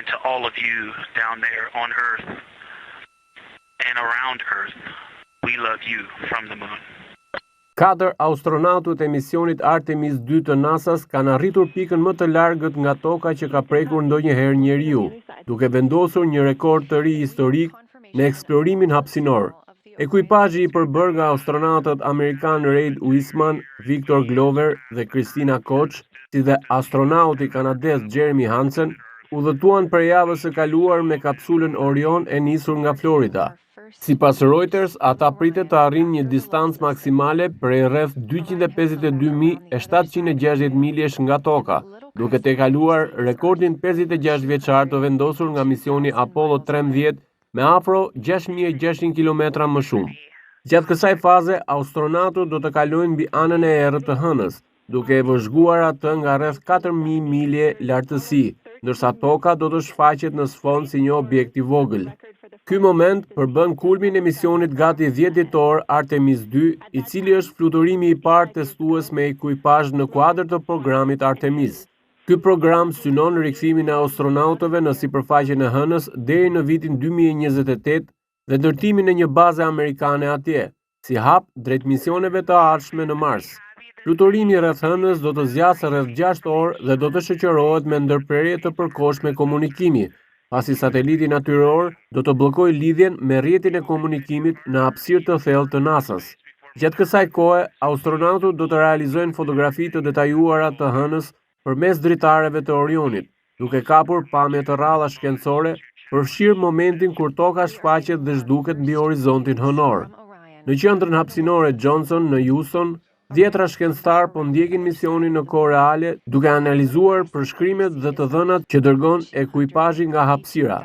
and to all of you down there on Earth and around Earth. We love you from the moon. 4 astronautët e misionit Artemis 2 të NASA-s kanë arritur pikën më të largët nga toka që ka prekur ndonjëherë njeriu, duke vendosur një rekord të ri historik në eksplorimin hapësinor. Ekuipazhi i përbërë nga astronautët amerikan Reid Wiseman, Victor Glover dhe Christina Koch, si dhe astronauti kanadez Jeremy Hansen, udhëtuan për javës së kaluar me kapsulën Orion e nisur nga Florida. Sipas Reuters, ata pritet të arrijnë një distancë maksimale prej rreth 252.760 miljesh nga toka, duke tejkaluar rekordin 56 vjeçar të vendosur nga misioni Apollo 13 me afro 6.600 kilometra më shumë. Gjatë kësaj faze, astronautët do të kalojnë mbi anën e errët të hënës, duke e vëzhguar atë nga rreth 4.000 milje lartësi, ndërsa toka do të shfaqet në sfond si një objekt i vogël. Ky moment përbën kulmin e misionit gati 10 ditor Artemis 2, i cili është fluturimi i parë testues me ekuipazh në kuadër të programit Artemis. Ky program synon rikthimin e astronautëve në sipërfaqen e hënës deri në vitin 2028 dhe ndërtimin e një baze amerikane atje, si hap drejt misioneve të ardhshme në Mars. Fluturimi rreth hënës do të zgjasë rreth 6 orë dhe do të shoqërohet me ndërprerje të përkohshme komunikimi, pasi sateliti natyror do të bllokojë lidhjen me rrjetin e komunikimit në hapësirë të thellë të NASA-s. Gjatë kësaj kohe, astronautët do të realizojnë fotografi të detajuara të hënës përmes dritareve të Orionit, duke kapur pamje të rralla shkencore, përfshirë momentin kur toka shfaqet dhe zhduket mbi horizontin hënor. Në qendrën hapësinore Johnson në Houston, 10 shkencëtar po ndjekin misionin në kohë reale duke analizuar përshkrimet dhe të dhënat që dërgon ekuipazhi nga hapësira.